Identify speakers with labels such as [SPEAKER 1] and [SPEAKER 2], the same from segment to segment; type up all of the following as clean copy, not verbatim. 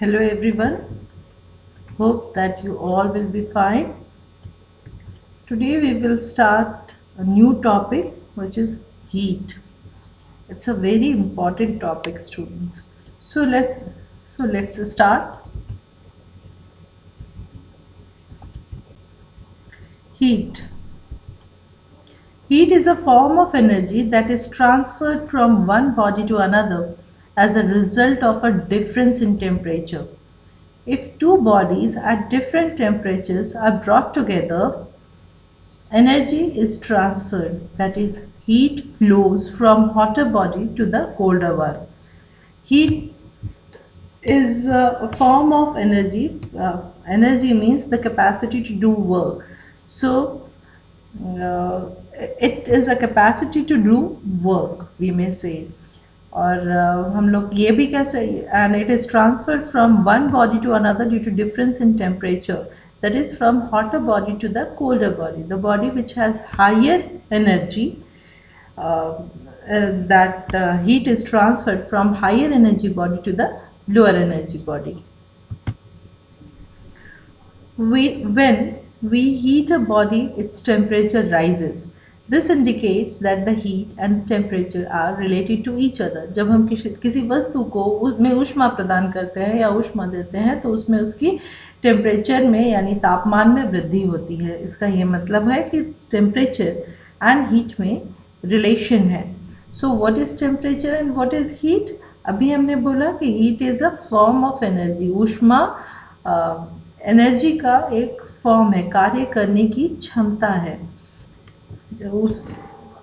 [SPEAKER 1] Hello everyone, hope that you all will be fine. Today we will start a new topic which is heat. It's a very important topic, students. So let's start. Heat. Heat is a form of energy that is transferred from one body to another as a result of a difference in temperature. If two bodies at different temperatures are brought together, energy is transferred, that is, heat flows from hotter body to the colder one. Heat is a form of energy. Energy means the capacity to do work. So, it is a capacity to do work, we may say. और हम लोग ये भी कह सकते and it is transferred from one body to another due to difference in temperature that is from hotter body to the colder body, the body which has higher energy, that heat is transferred from higher energy body to the lower energy body. When we heat a body, its temperature rises. This indicates that the heat and temperature are related to each other. जब हम किसी वस्तु को उसमें ऊष्मा प्रदान करते हैं या ऊष्मा देते हैं तो उसमें उसकी टेम्परेचर में यानी तापमान में वृद्धि होती है. इसका ये मतलब है कि टेम्परेचर एंड हीट में रिलेशन है. So what is temperature and what is heat? अभी हमने बोला कि heat is a form of energy. ऊष्मा एनर्जी का एक फॉर्म है, कार्य करने की क्षमता है. उस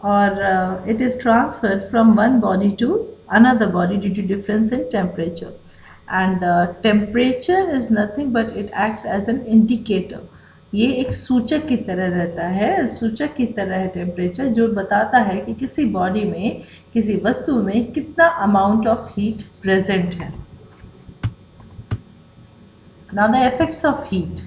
[SPEAKER 1] और it is transferred from one body to another body due to difference in temperature. And temperature is nothing but it acts as an indicator. ये एक सूचक की तरह रहता है, सूचक की तरह है टेम्परेचर, जो बताता है कि किसी बॉडी में, किसी वस्तु में कितना अमाउंट ऑफ हीट प्रेजेंट है. Now the effects of heat.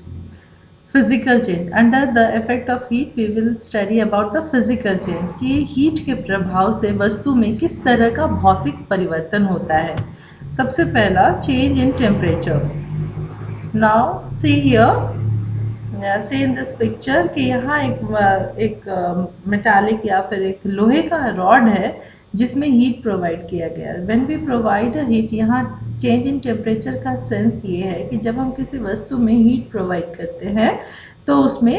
[SPEAKER 1] Physical change. Under the effect of heat we will study about the physical change, कि हीट के प्रभाव से वस्तु में किस तरह का भौतिक परिवर्तन होता है. सबसे पहला change in temperature. Now see here, see in this picture कि यहाँ एक मेटालिक या फिर एक लोहे का रॉड है जिसमें हीट प्रोवाइड किया गया है. When we provide a heat, यहाँ चेंज इन टेम्परेचर का सेंस ये है कि जब हम किसी वस्तु में हीट प्रोवाइड करते हैं तो उसमें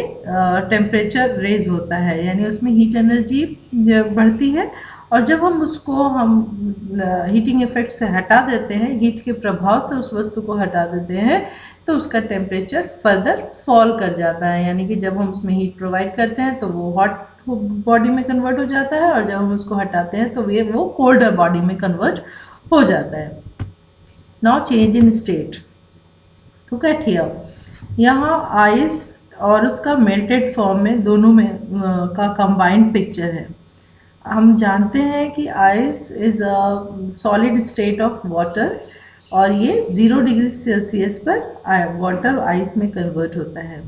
[SPEAKER 1] टेम्परेचर रेज होता है, यानी उसमें हीट एनर्जी बढ़ती है. और जब हम हीटिंग इफेक्ट से हटा देते हैं, हीट के प्रभाव से उस वस्तु को हटा देते हैं, तो उसका टेम्परेचर फर्दर फॉल कर जाता है. यानी कि जब हम उसमें हीट प्रोवाइड करते हैं तो वो हॉट बॉडी में कन्वर्ट हो जाता है, और जब हम उसको हटाते हैं तो वो कोल्डर बॉडी में कन्वर्ट हो जाता है. Now change in state. Look at here, यहाँ आइस और उसका मेल्टेड फॉर्म में दोनों में का कंबाइंड पिक्चर है. हम जानते हैं कि ice is a solid state of water, और ये 0 डिग्री सेल्सियस पर वाटर आइस में कन्वर्ट होता है.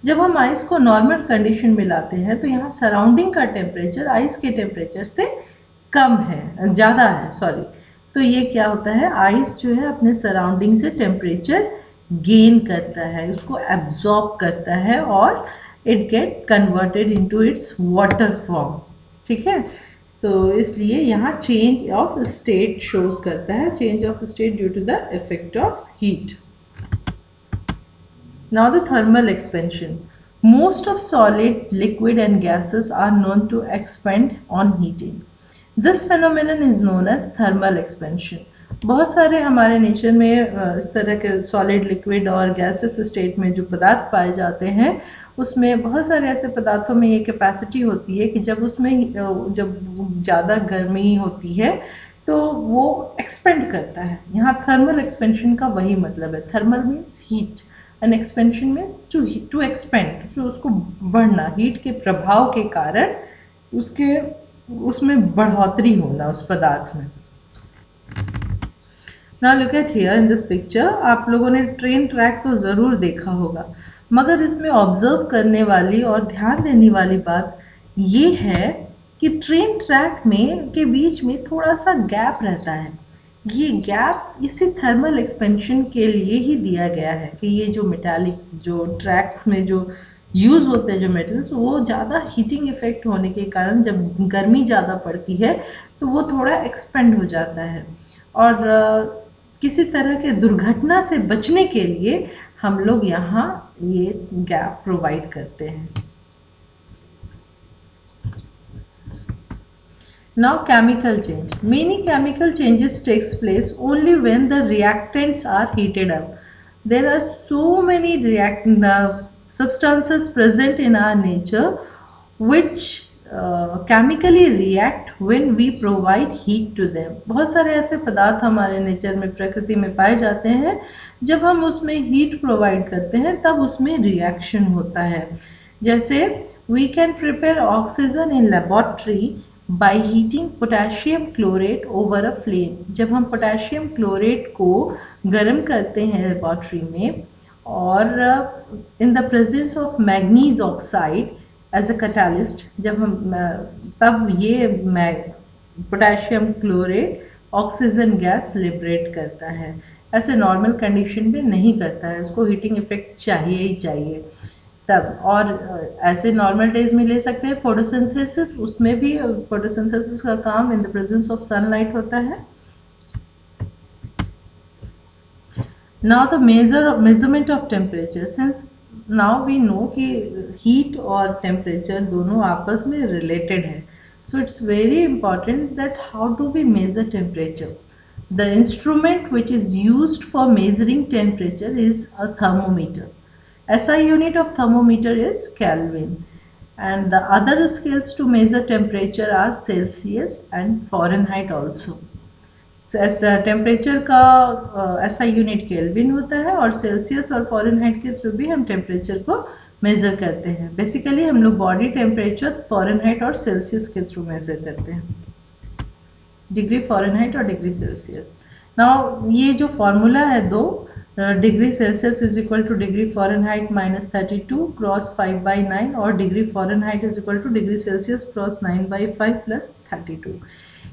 [SPEAKER 1] जब हम आइस को नॉर्मल कंडीशन में लाते हैं तो यहाँ सराउंडिंग का टेम्परेचर आइस के टेम्परेचर से कम है, ज़्यादा है, सॉरी. तो ये क्या होता है, आइस जो है अपने सराउंडिंग से टेम्परेचर गेन करता है, उसको एब्जॉर्ब करता है और it get converted into its water form. ठीक है, तो इसलिए यहाँ चेंज ऑफ स्टेट शोज करता है, change of state due to the effect of heat. Now the thermal expansion. Most of solid, liquid and gases are known to expand on heating. This phenomenon is known as thermal expansion. बहुत सारे हमारे nature में इस तरह के solid, liquid और gases state में जो पदार्थ पाए जाते हैं, उसमें बहुत सारे ऐसे पदार्थों में ये कैपेसिटी होती है कि जब उसमें जब ज़्यादा गर्मी होती है तो वो एक्सपेंड करता है. यहाँ थर्मल एक्सपेंशन का वही मतलब है. Thermal means heat and expansion means to expand, तो उसको बढ़ना, हीट के प्रभाव के कारण उसमें बढ़ोतरी होना उस पदार्थ में. Now look at here in this picture. आप लोगों ने ट्रेन ट्रैक तो ज़रूर देखा होगा, मगर इसमें ऑब्जर्व करने वाली और ध्यान देने वाली बात ये है कि ट्रेन ट्रैक में के बीच में थोड़ा सा गैप रहता है. ये गैप इसी थर्मल एक्सपेंशन के लिए ही दिया गया है कि ये जो मेटालिक जो ट्रैक्स में जो यूज़ होते हैं जो मेटल्स, वो ज़्यादा हीटिंग इफेक्ट होने के कारण जब गर्मी ज़्यादा पड़ती है तो वो थोड़ा एक्सपेंड हो जाता है। और किसी तरह के दुर्घटना से बचने के लिए हम लोग यहाँ ये गैप प्रोवाइड करते हैं। Now chemical change. Many chemical changes takes place only when the reactants are heated up. There are so many substances present in our nature which chemically react when we provide heat to them. बहुत सारे ऐसे पदार्थ हमारे nature में प्रकृति में पाए जाते हैं, जब हम उसमें हीट प्रोवाइड करते हैं तब उसमें रिएक्शन होता है। जैसे we can prepare oxygen in laboratory by heating potassium chlorate over a flame. जब हम पोटेशियम क्लोरेट को गर्म करते हैं लेबॉर्ट्री में और in the presence of manganese oxide as a catalyst, जब हम तब ये potassium chlorate oxygen gas liberate करता है। ऐसे नॉर्मल कंडीशन में नहीं करता है, उसको हीटिंग इफेक्ट चाहिए ही चाहिए तब। और ऐसे नॉर्मल डेज में ले सकते हैं फोटोसिंथेसिस, उसमें भी फोटोसिंथेसिस का काम in the presence of sunlight होता है। Now the measurement of temperature, since now we know कि हीट और टेम्परेचर दोनों आपस में रिलेटेड है, so it's very important that how do we measure temperature. The instrument which is used for measuring temperature is a thermometer. SI unit of thermometer is Kelvin, and the other scales to measure temperature are Celsius and Fahrenheit also. Temperature का SI unit kelvin होता है और Celsius और Fahrenheit के through भी हम temperature को measure करते हैं। बेसिकली हम लोग बॉडी टेम्परेचर फॉरेनहाइट और सेल्सियस के थ्रू मेज़र करते हैं, डिग्री फॉरेनहाइट और डिग्री सेल्सियस। नाउ ये जो फॉर्मूला है दो, degree Celsius is equal to degree Fahrenheit -32 cross 5/9 और degree Fahrenheit is equal to degree Celsius cross 9/5 plus 32।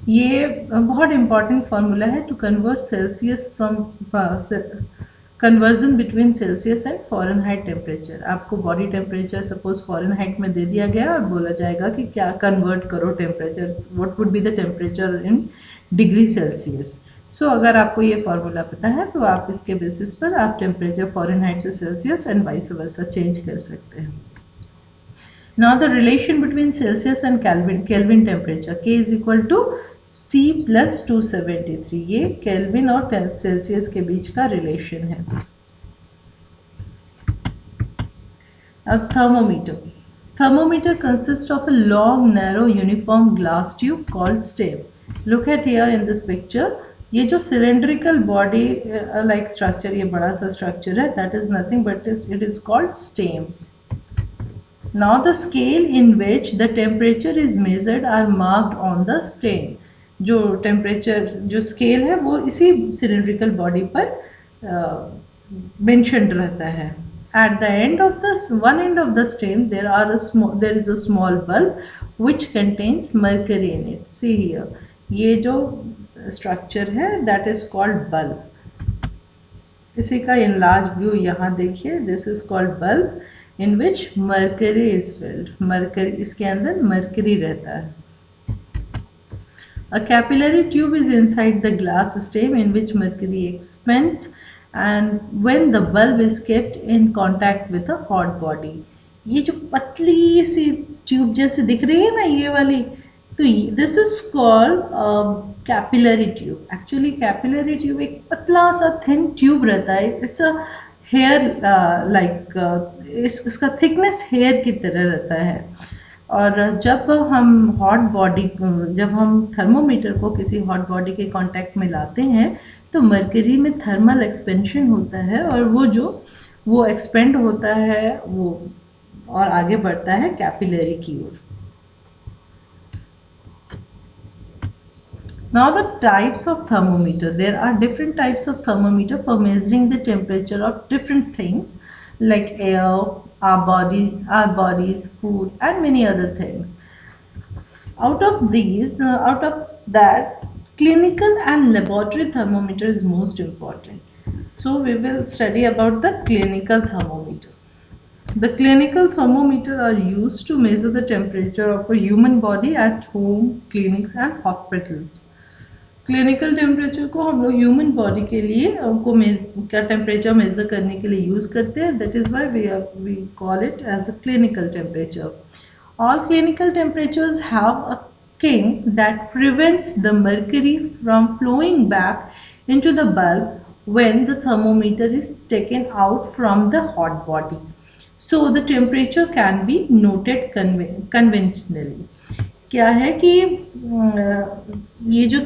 [SPEAKER 1] ये बहुत इंपॉर्टेंट फार्मूला है to convert Celsius from conversion between Celsius and Fahrenheit temperature. आपको body temperature suppose Fahrenheit में दे दिया गया और बोला जाएगा कि क्या कन्वर्ट करो temperature, what would be the temperature in degree Celsius. So अगर आपको ये फार्मूला पता है तो आप इसके बेसिस पर आप टेम्परेचर फॉरेनहाइट से Celsius and vice versa change कर सकते हैं। Now the relation between Celsius and Kelvin temperature, K is equal to C plus 273, ये केल्विन और सेल्सियस के बीच का रिलेशन है। अब thermometer consists of a long narrow uniform glass tube called stem. Look at here in this picture. ये जो cylindrical body like structure, ये बड़ा सा स्ट्रक्चर है, that is nothing but it is called stem. Now the scale in which the temperature is measured are marked on the stem. जो temperature जो scale है वो इसी सिलेंड्रिकल बॉडी पर मेंशन्ड रहता है। At the end of one end of the stem there is a small bulb which contains mercury in it. See here, ये जो स्ट्रक्चर है दैट इज कॉल्ड बल्ब। इसी का enlarged व्यू यहाँ देखिए, this is called bulb in which mercury is filled. Mercury, इसके अंदर mercury रहता है। A capillary tube is inside the glass stem in which mercury expands and when the bulb is kept in contact with a hot body. ये जो पतली सी tube जैसे दिख रही है ना ये वाली, तो this is called capillary tube. Actually capillary tube एक पतला सा थिन ट्यूब रहता है, इट्स अ हेयर लाइक, इसका थिकनेस हेयर की तरह रहता है। और जब हम जब हम थर्मोमीटर को किसी हॉट बॉडी के कांटेक्ट में लाते हैं तो मर्करी में थर्मल एक्सपेंशन होता है और वो एक्सपेंड होता है वो और आगे बढ़ता है कैपिलरी की ओर। Now the types of thermometer. There are different types of thermometer for measuring the temperature of different things like air, our bodies, food, and many other things. Out of that, Clinical and laboratory thermometer is most important. So we will study about the clinical thermometer. The clinical thermometer are used to measure the temperature of a human body at home, clinics and hospitals. Clinical temperature को हम लोग human body के लिए उनको का temperature measure करने के लिए यूज़ करते हैं. That is why we call it as a clinical temperature. All clinical temperatures have a kink that prevents the mercury from flowing back into the bulb when the thermometer is taken out from the hot body. So the temperature can be noted conventionally. क्या है कि ये जो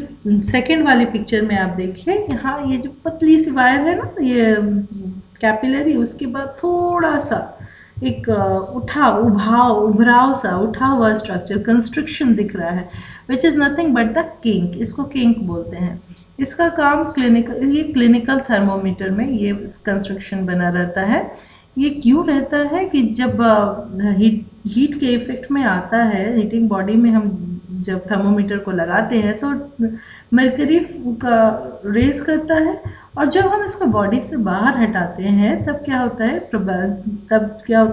[SPEAKER 1] second वाली picture में आप देखिए, यहाँ ये जो पतली सी वायर है ना, ये कैपिलरी, उसके बाद थोड़ा सा एक उभराव सा उठा हुआ स्ट्रक्चर कंस्ट्रक्शन दिख रहा है, which is nothing but the kink. इसको किंक बोलते हैं. इसका काम ये क्लिनिकल थर्मोमीटर में ये कंस्ट्रक्शन बना रहता है. ये क्यों रहता है कि जब हीट के इफेक्ट में आता है, हीटिंग बॉडी में हम जब थर्मोमीटर को लगाते हैं तो मरकरी का रेज करता है, और जब हम इसको बॉडी से बाहर हटाते हैं तब क्या होता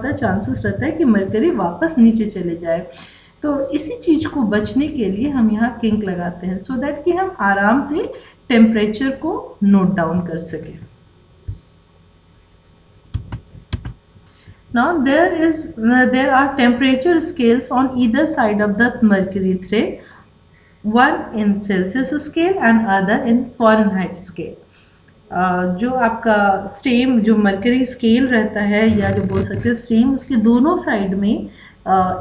[SPEAKER 1] है चांसेस रहता है कि मरकरी वापस नीचे चले जाए. तो इसी चीज़ को बचने के लिए हम यहाँ किंक लगाते हैं, सो दैट कि हम आराम से टेम्परेचर को नोट डाउन कर सकें. Now there are temperature scales on either side of the mercury thread, one in Celsius scale and other in Fahrenheit scale. जो आपका स्टेम जो मरकरी स्केल रहता है, या जो बोल सकते हैं स्टेम, उसके दोनों साइड में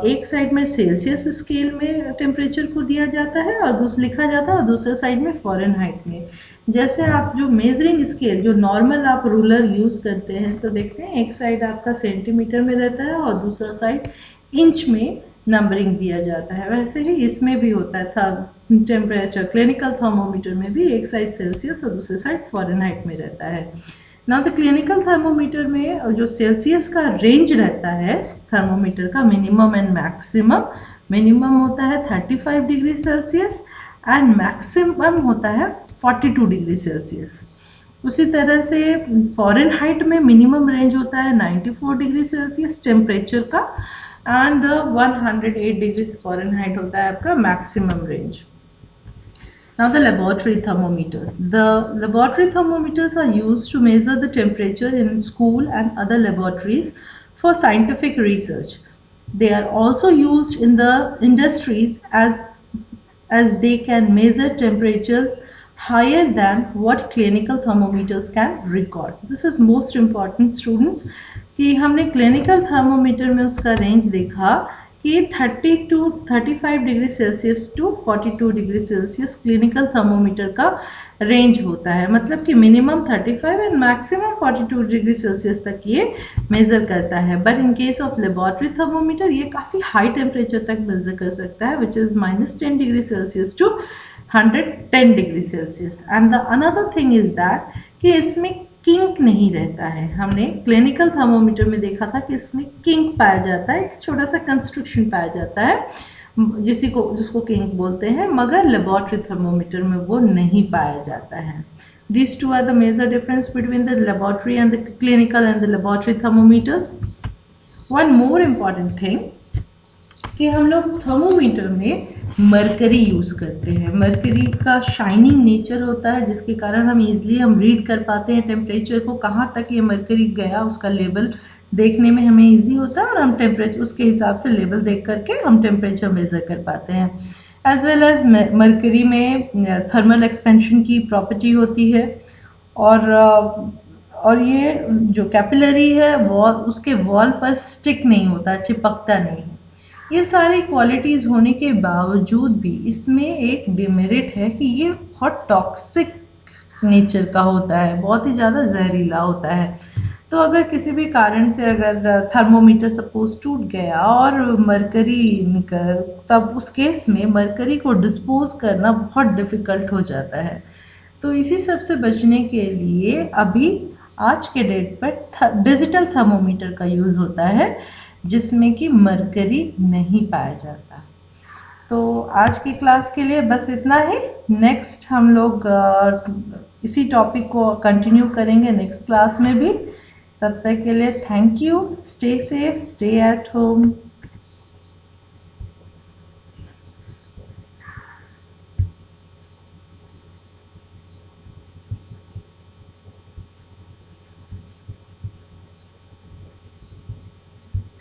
[SPEAKER 1] एक साइड में सेल्सियस स्केल में टेम्परेचर को दिया जाता है और लिखा जाता है, और दूसरे साइड में फॉरेनहाइट में. जैसे आप जो मेजरिंग स्केल जो नॉर्मल आप रूलर यूज़ करते हैं तो देखते हैं एक साइड आपका सेंटीमीटर में रहता है और दूसरा साइड इंच में नंबरिंग दिया जाता है. वैसे ही इसमें भी होता है टेम्परेचर क्लिनिकल थर्मोमीटर में भी एक साइड सेल्सियस और दूसरे साइड फॉरेनहाइट में रहता है. नाउ द क्लिनिकल थर्मोमीटर में जो सेल्सियस का रेंज रहता है थर्मोमीटर का, मिनिमम एंड मैक्सिमम. मिनिमम होता है 35 डिग्री सेल्सियस एंड मैक्सिमम होता है 42 डिग्री सेल्सियस. उसी तरह से फॉरेनहाइट में मिनिमम रेंज होता है 94 डिग्री सेल्सियस टेम्परेचर का, एंड 108 डिग्री फॉरेनहाइट होता है आपका maximum range. Now the laboratory thermometers. The laboratory thermometers are used to measure the temperature in school and other laboratories for scientific research. They are also used in the industries as they can measure temperatures higher than what clinical thermometers can record. This is most important students कि हमने clinical thermometer में उसका range देखा कि 30 to 35 degree Celsius to 42 degree Celsius clinical thermometer का range होता है. मतलब कि minimum 35 and maximum 42 degree Celsius तक ये मेज़र करता है. But in case of laboratory thermometer ये काफ़ी हाई टेम्परेचर तक मेज़र कर सकता है, which is -10 degree Celsius to 110 degree Celsius. And the another thing is that कि इसमें किंक नहीं रहता है. हमने क्लिनिकल थर्मोमीटर में देखा था कि इसमें किंक पाया जाता है, एक छोटा सा कंस्ट्रक्शन पाया जाता है जिसको किंक बोलते हैं, मगर लेबॉर्ट्री थर्मोमीटर में वो नहीं पाया जाता है. These two are the major difference between the laboratory and the clinical and the laboratory thermometers. One more important thing कि हम लोग थर्मोमीटर में मरकरी यूज़ करते हैं. मरकरी का शाइनिंग नेचर होता है जिसके कारण हम ईजिली रीड कर पाते हैं टेम्परेचर को, कहाँ तक ये मरकरी गया उसका लेवल देखने में हमें इजी होता है, और हम टेम्परेचर उसके हिसाब से लेवल देख करके हम टेम्परेचर मेज़र कर पाते हैं. एज वेल एज मरकरी में थर्मल एक्सपेंशन की प्रॉपर्टी होती है, और ये जो कैपिलरी है उसके वॉल पर स्टिक नहीं होता, चिपकता नहीं है. ये सारी क्वालिटीज़ होने के बावजूद भी इसमें एक डिमेरिट है कि ये बहुत टॉक्सिक नेचर का होता है, बहुत ही ज़्यादा जहरीला होता है. तो अगर किसी भी कारण से अगर थर्मोमीटर सपोज टूट गया और मरकरी निकल, तब उस केस में मरकरी को डिस्पोज करना बहुत डिफ़िकल्ट हो जाता है. तो इसी सब से बचने के लिए अभी आज के डेट पर डिजिटल थर्मोमीटर का यूज़ होता है जिसमें कि मरकरी नहीं पाया जाता. तो आज की क्लास के लिए बस इतना ही। नेक्स्ट हम लोग इसी टॉपिक को कंटिन्यू करेंगे नेक्स्ट क्लास में भी। तब तक के लिए thank you. Stay safe, stay at home.